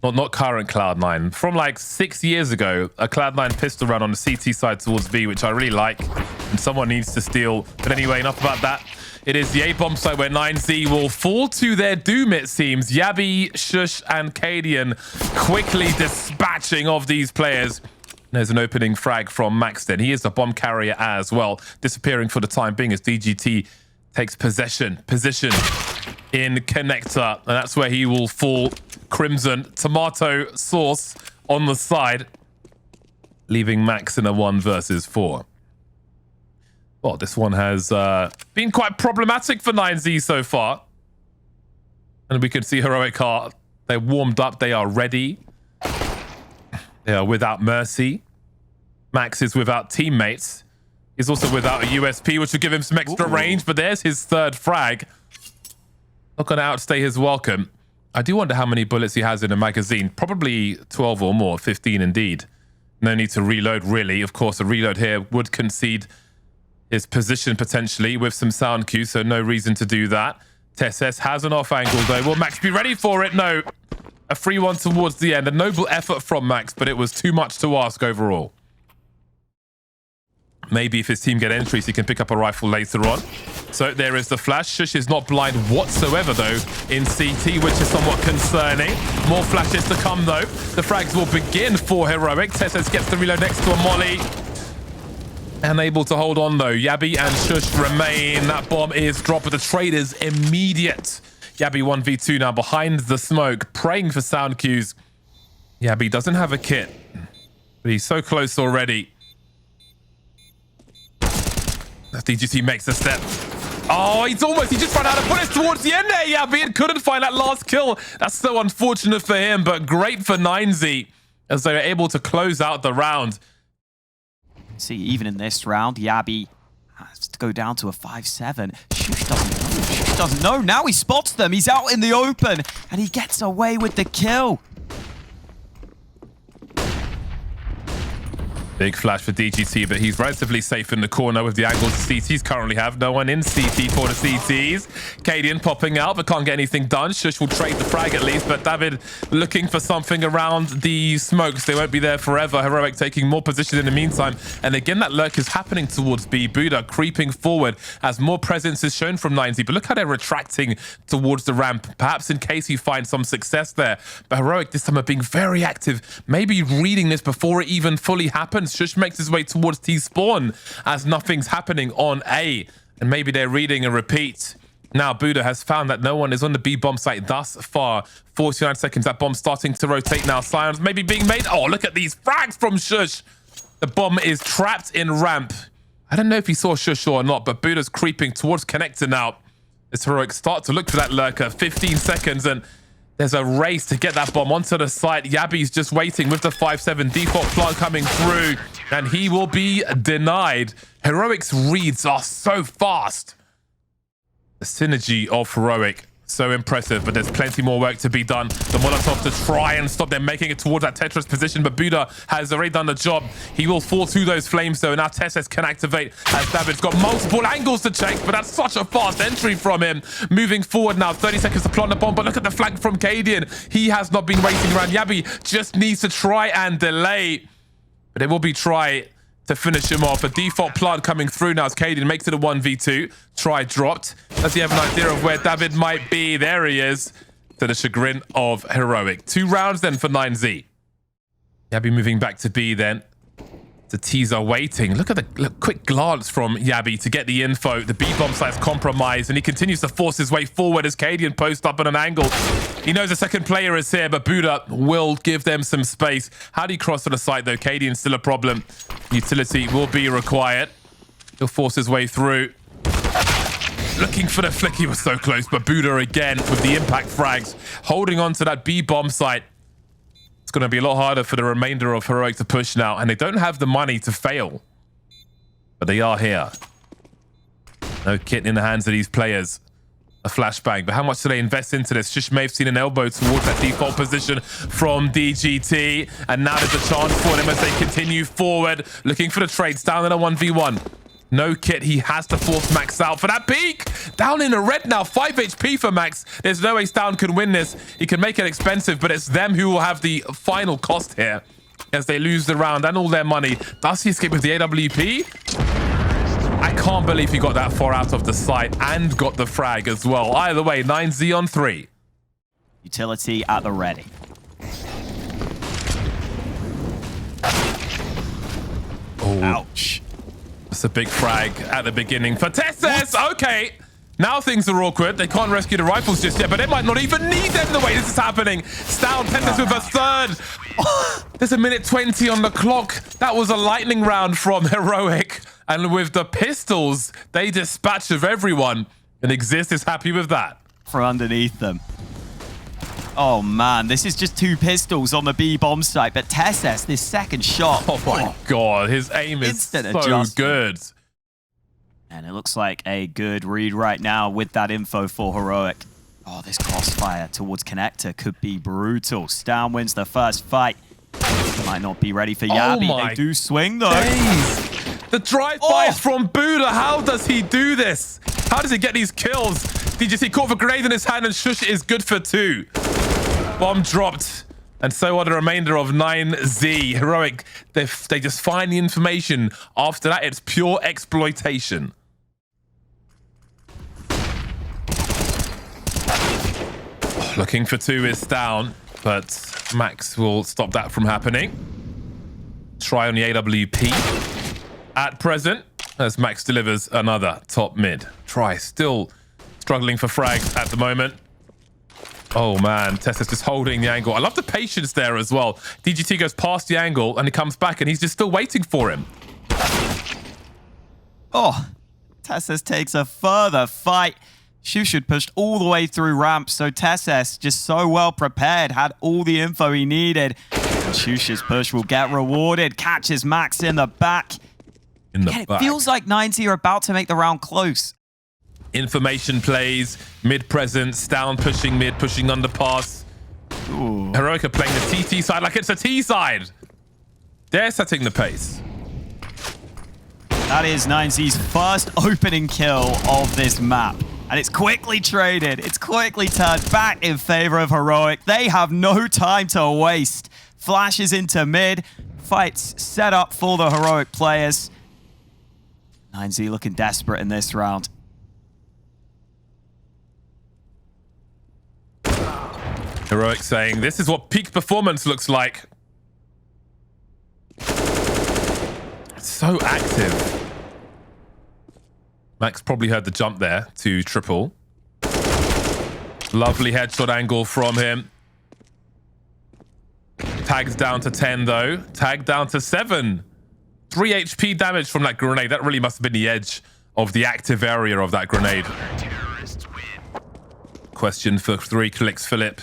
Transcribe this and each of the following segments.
Not current Cloud9. From like 6 years ago, a Cloud9 pistol round on the CT side towards B, which I really like, and someone needs to steal. But anyway, enough about that. It is the A-bomb site where 9Z will fall to their doom, it seems. Yabby, Shush, and Cadian quickly dispatching of these players. There's an opening frag from Maxton. He is a bomb carrier as well, disappearing for the time being as DGT takes position in connector, and that's where he will fall. Crimson tomato sauce on the side, leaving Max in a 1 versus 4. Well, this one has been quite problematic for 9Z so far, and we can see Heroic are, they're warmed up, they are ready, they are without mercy. Max is without teammates. He's also without a USP, which will give him some extra range, but there's his third frag. Not going to outstay his welcome. I do wonder how many bullets he has in a magazine. Probably 12 or more, 15 indeed. No need to reload, really. Of course, a reload here would concede his position potentially with some sound cues, so no reason to do that. Tesses has an off angle, though. Will Max be ready for it? No. A free one towards the end. A noble effort from Max, but it was too much to ask overall. Maybe if his team get entries, he can pick up a rifle later on. So there is the flash. Shush is not blind whatsoever, though, in CT, which is somewhat concerning. More flashes to come, though. The frags will begin for Heroic. Tesses gets the reload next to a molly. Unable to hold on, though. Yabby and Shush remain. That bomb is dropped, but the trade is immediate. Yabby 1v2 now behind the smoke, praying for sound cues. Yabby doesn't have a kit, but he's so close already. DGT makes a step. Oh, he just ran out of bullets towards the end there, Yabby, and couldn't find that last kill. That's so unfortunate for him, but great for 9Z as they were able to close out the round. See, even in this round, Yabby has to go down to a 5-7. Shush doesn't know. Shush doesn't know. Now he spots them. He's out in the open, and he gets away with the kill. Big flash for DGT, but he's relatively safe in the corner with the angles the CTs currently have. No one in CT for the CTs. Cadian popping out, but can't get anything done. Shush will trade the frag at least, but David looking for something around the smokes. They won't be there forever. Heroic taking more position in the meantime. And again, that lurk is happening towards B. Buddha creeping forward as more presence is shown from 9Z. But look how they're retracting towards the ramp, perhaps in case he finds some success there. But Heroic this time are being very active, maybe reading this before it even fully happens. Shush makes his way towards T-spawn as nothing's happening on A. And maybe they're reading a repeat. Now Buddha has found that no one is on the B bomb site thus far. 49 seconds, that bomb starting to rotate now. Silence maybe being made. Oh, look at these frags from Shush. The bomb is trapped in ramp. I don't know if he saw Shush or not, but Buddha's creeping towards connector now. As Heroic start to look for that lurker. 15 seconds and there's a race to get that bomb onto the site. Yabby's just waiting with the 5-7 default plant coming through, and he will be denied. Heroic's reads are so fast. The synergy of Heroic, so impressive, but there's plenty more work to be done. The Molotov to try and stop them making it towards that Tetris position, but Buddha has already done the job. He will fall through those flames, though. Now Tesses can activate as David's got multiple angles to check, but that's such a fast entry from him. Moving forward now, 30 seconds to plant the bomb, but look at the flank from Cadian. He has not been waiting around. Yabby just needs to try and delay, but it will be try to finish him off. A default plant coming through now as Cadian makes it a 1v2. Try dropped. Does he have an idea of where David might be? There he is, to the chagrin of Heroic. 2 rounds then for 9Z. Yabby moving back to B then. The T's are waiting. Look at the quick glance from Yabby to get the info. The B-bomb site's compromised, and he continues to force his way forward as Cadian posts up on an angle. He knows the second player is here, but Buddha will give them some space. How do you cross to the site, though? Cadian's still a problem. Utility will be required. He'll force his way through. Looking for the flick. He was so close, but Buddha again with the impact frags, holding on to that B-bomb site. It's going to be a lot harder for the remainder of Heroic to push now, and they don't have the money to fail. But they are here. No kit in the hands of these players. A flashbang, but how much do they invest into this? Shush may have seen an elbow towards that default position from DGT, and now there's a chance for them as they continue forward, looking for the trades down in a 1v1. No kit. He has to force Max out for that peak. Down in the red now. 5 HP for Max. There's no way Down can win this. He can make it expensive, but it's them who will have the final cost here as they lose the round and all their money. Does he escape with the AWP? I can't believe he got that far out of the site and got the frag as well. Either way, 9Z on 3. Utility at the ready. Oh, ouch. That's a big frag at the beginning for Tessus. Okay. Now things are awkward. They can't rescue the rifles just yet, but they might not even need them the way this is happening. Down Tessus with a third. There's a minute 20 on the clock. That was a lightning round from Heroic. And with the pistols, they dispatch of everyone. And Exist is happy with that. From underneath them. Oh, man. This is just 2 pistols on the B bomb site. But Tessus, this second shot. Oh, my God. His aim is so good. And it looks like a good read right now with that info for Heroic. Oh, this crossfire towards Connector could be brutal. Stown wins the first fight. Might not be ready for Yabi. They do swing, though. The drive-bys from Buddha. How does he do this? How does he get these kills? Did you see caught with a grenade in his hand and Shush is good for 2. Bomb dropped. And so are the remainder of 9Z. Heroic, they just find the information. After that, it's pure exploitation. Looking for 2 is down, but Max will stop that from happening. Try on the AWP. At present, as Max delivers another top mid. Try still struggling for frags at the moment. Oh man, Tessa's just holding the angle. I love the patience there as well. DGT goes past the angle and he comes back and he's just still waiting for him. Oh, Tessus takes a further fight. Shushud pushed all the way through ramp, so Tessus just so well prepared, had all the info he needed. And Shush's push will get rewarded. Catches Max in the back. It feels like 9Z are about to make the round close. Information plays, mid presence, down pushing mid, pushing underpass. Ooh. Heroic are playing the TT side like it's a T side. They're setting the pace. That is 9Z's first opening kill of this map. And it's quickly traded. It's quickly turned back in favor of Heroic. They have no time to waste. Flashes into mid. Fights set up for the Heroic players. 9Z looking desperate in this round. Heroic saying, this is what peak performance looks like. It's so active. Max probably heard the jump there to triple. Lovely headshot angle from him. Tagged down to 10 though. Tagged down to 7. 3 HP damage from that grenade. That really must have been the edge of the active area of that grenade. Question for 3 clicks, Philip.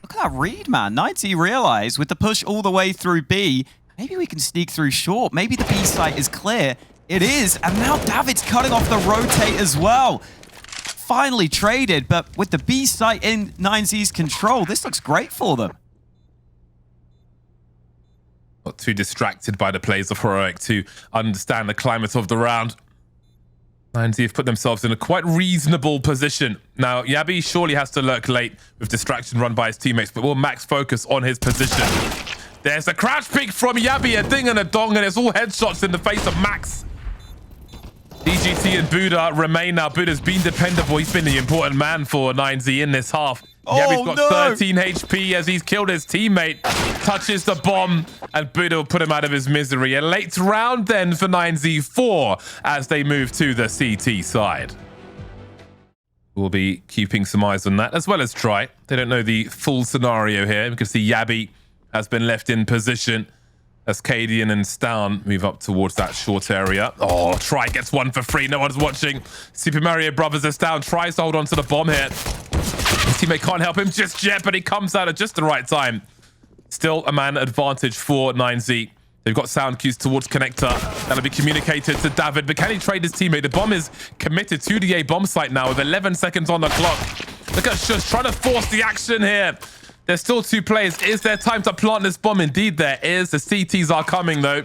Look at that read, man. 9Z realized with the push all the way through B, maybe we can sneak through short. Maybe the B site is clear. It is. And now David's cutting off the rotate as well. Finally traded, but with the B site in 9Z's control, this looks great for them. Not too distracted by the plays of Heroic to understand the climate of the round. 9Z have put themselves in a quite reasonable position. Now, Yabi surely has to lurk late with distraction run by his teammates, but will Max focus on his position? There's a crouch peek from Yabi, a ding and a dong, and it's all headshots in the face of Max. DGT and Buddha remain now. Buddha's been dependable. He's been the important man for 9Z in this half. Yabi's got 13 HP as he's killed his teammate. Touches the bomb, and Buddha will put him out of his misery. A late round then for 9Z4 as they move to the CT side. We'll be keeping some eyes on that, as well as Try. They don't know the full scenario here. We can see Yabi has been left in position as Cadian and Stown move up towards that short area. Oh, Try gets one for free. No one's watching. Super Mario Brothers is down. Tries to hold on to the bomb here. His teammate can't help him just yet, but he comes out at just the right time. Still a man advantage for 9Z. They've got sound cues towards Connector. That'll be communicated to David, but can he trade his teammate? The bomb is committed to the A bomb site now with 11 seconds on the clock. Look at Shush trying to force the action here. There's still 2 players. Is there time to plant this bomb? Indeed there is. The CTs are coming though.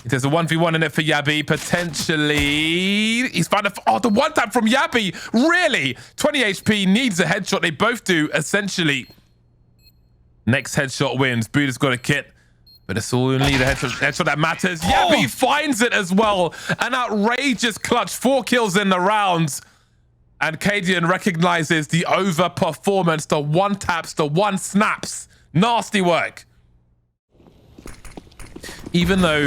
There's a 1v1 in it for Yabi. Potentially, he's found the one tap from Yabi. Really? 20 HP, needs a headshot. They both do, essentially. Next headshot wins. Buddha's got a kit, but it's only the headshot that matters. Yabi finds it as well. An outrageous clutch. 4 kills in the round. And Cadian recognizes the overperformance, the one taps, the one snaps. Nasty work. Even though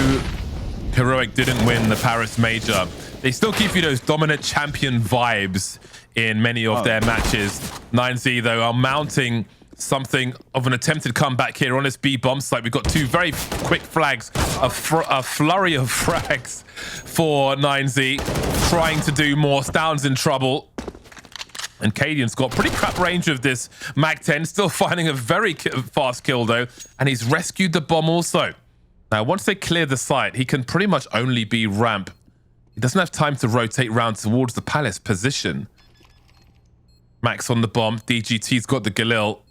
Heroic didn't win the Paris Major, they still give you those dominant champion vibes in many of their matches. 9Z, though, are mounting something of an attempted comeback here on this B bomb site. We've got 2 very quick flags, a flurry of frags for 9Z, trying to do more. Stound's in trouble. And Cadian's got pretty crap range of this Mag-10, still finding a very fast kill, though. And he's rescued the bomb also. Now, once they clear the site, he can pretty much only be ramp. He doesn't have time to rotate round towards the Palace position. Max on the bomb. DGT's got the Galil.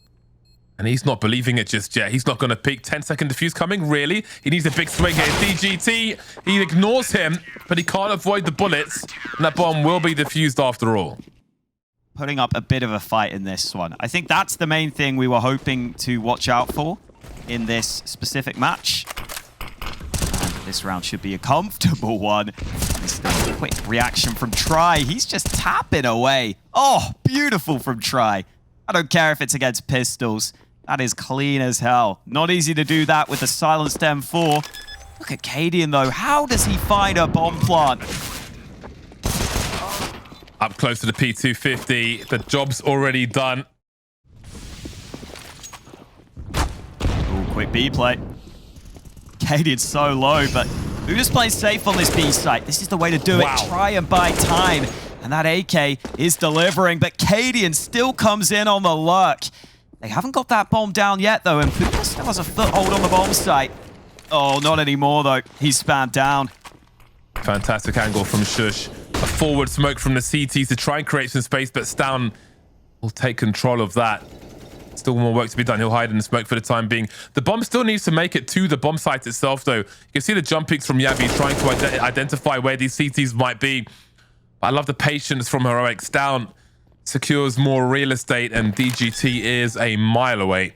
And he's not believing it just yet. He's not going to peek. 10-second defuse coming, really? He needs a big swing here. DGT, he ignores him, but he can't avoid the bullets. And that bomb will be defused after all. Putting up a bit of a fight in this one. I think that's the main thing we were hoping to watch out for in this specific match. And this round should be a comfortable one. This is a quick reaction from Try. He's just tapping away. Oh, beautiful from Try. I don't care if it's against pistols. That is clean as hell. Not easy to do that with the silenced M4. Look at Cadian, though. How does he find a bomb plant? Up close to the P250. The job's already done. Ooh, quick B play. Cadian's so low, but who just plays safe on this B site? This is the way to do it. Try and buy time. And that AK is delivering, but Cadian still comes in on the lurk. They haven't got that bomb down yet, though, and Puka still has a foothold on the bomb site. Oh, not anymore, though. He's spammed down. Fantastic angle from Shush. A forward smoke from the CTs to try and create some space, but Stound will take control of that. Still more work to be done. He'll hide in the smoke for the time being. The bomb still needs to make it to the bomb site itself, though. You can see the jump peaks from Yavi trying to identify where these CTs might be. I love the patience from Heroic. Stound secures more real estate, and DGT is a mile away.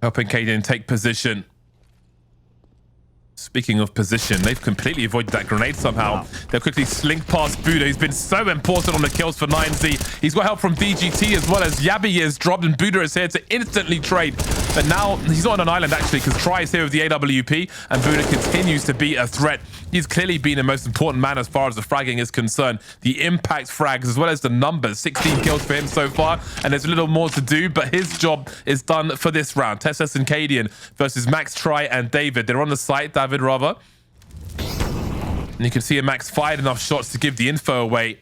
Helping Cadian take position. Speaking of position, they've completely avoided that grenade somehow. Wow. They'll quickly slink past Buddha, who's been so important on the kills for 9Z. He's got help from DGT as well as Yabi is dropped, and Buddha is here to instantly trade. But now he's not on an island, actually, because Try is here with the AWP, and Buddha continues to be a threat. He's clearly been the most important man as far as the fragging is concerned. The impact frags as well as the numbers. 16 kills for him so far, and there's a little more to do, but his job is done for this round. Tessus and Cadian versus Max, Try, and David. They're on the site, David rather. And you can see a Max fired enough shots to give the info away.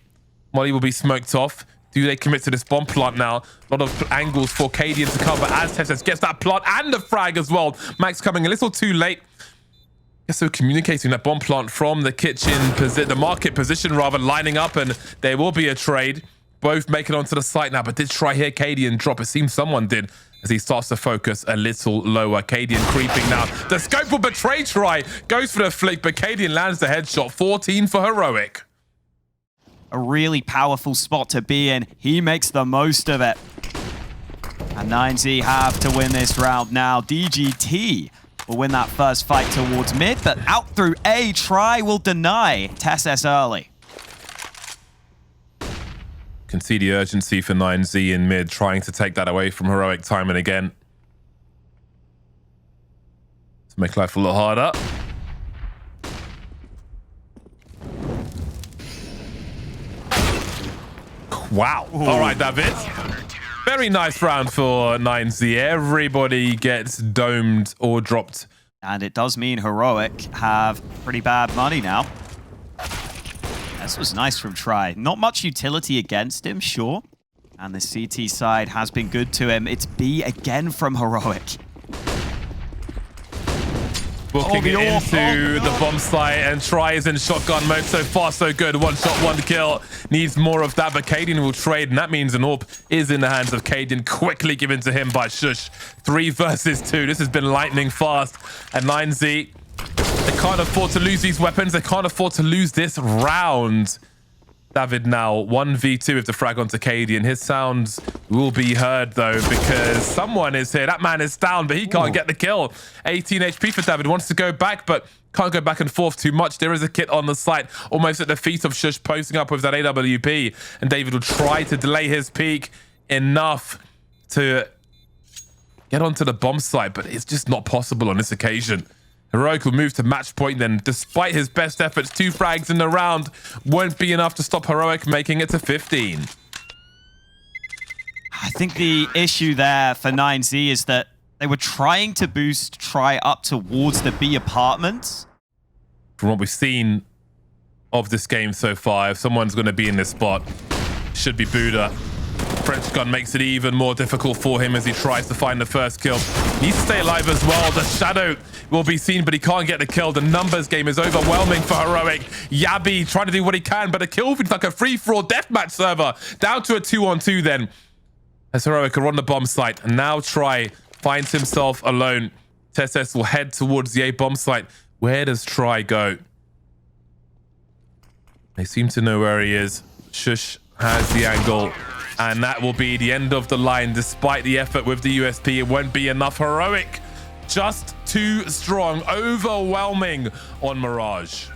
Molly will be smoked off. Do they commit to this bomb plant now? A lot of angles for Cadian to cover as Tessus gets that plant and the frag as well. Max coming a little too late. So communicating that bomb plant from the kitchen, the market position rather, lining up, and there will be a trade. Both make it onto the site now, but did Try here Cadian drop? It seems someone did as he starts to focus a little lower. Cadian creeping now. The scope will betray Try. Goes for the flick, but Cadian lands the headshot. 14 for Heroic. A really powerful spot to be in. He makes the most of it. And 9Z have to win this round now. DGT will win that first fight towards mid, but out through A, Try will deny Tessus early. Can see the urgency for 9Z in mid, trying to take that away from Heroic time and again. To make life a lot harder. Wow. Ooh. All right, David. Very nice round for 9Z. Everybody gets domed or dropped. And it does mean Heroic have pretty bad money now. This was nice from Try. Not much utility against him, sure. And the CT side has been good to him. It's B again from Heroic. Booking it into the bomb site, and Try is in shotgun mode. So far, so good. One shot, one kill. Needs more of that, but Cadian will trade, and that means an AWP is in the hands of Cadian. Quickly given to him by Shush. 3 versus 2. This has been lightning fast. And 9Z They can't afford to lose these weapons. They can't afford to lose this round. David now 1v2 with the frag onto Cadian. His sounds will be heard though, because someone is here. That man is down, but he can't get the kill. 18 HP for David. Wants to go back, but can't go back and forth too much. There is a kit on the site, almost at the feet of Shush, posting up with that AWP. And David will try to delay his peak enough to get onto the bomb site, but it's just not possible on this occasion. Heroic will move to match point then. Despite his best efforts, 2 frags in the round won't be enough to stop Heroic, making it to 15. I think the issue there for 9Z is that they were trying to boost Try up towards the B apartments. From what we've seen of this game so far, if someone's going to be in this spot, should be Buddha. French gun makes it even more difficult for him as he tries to find the first kill. He needs to stay alive as well. The shadow will be seen, but he can't get the kill. The numbers game is overwhelming for Heroic. Yabi trying to do what he can, but the kill feeds like a free-for-all deathmatch server. Down to a 2-on-2 then. As Heroic are on the bomb site. And now Try finds himself alone. Tesses will head towards the A bomb site. Where does Try go? They seem to know where he is. Shush has the angle. And that will be the end of the line. Despite the effort with the USP, it won't be enough. Heroic, just too strong. Overwhelming on Mirage.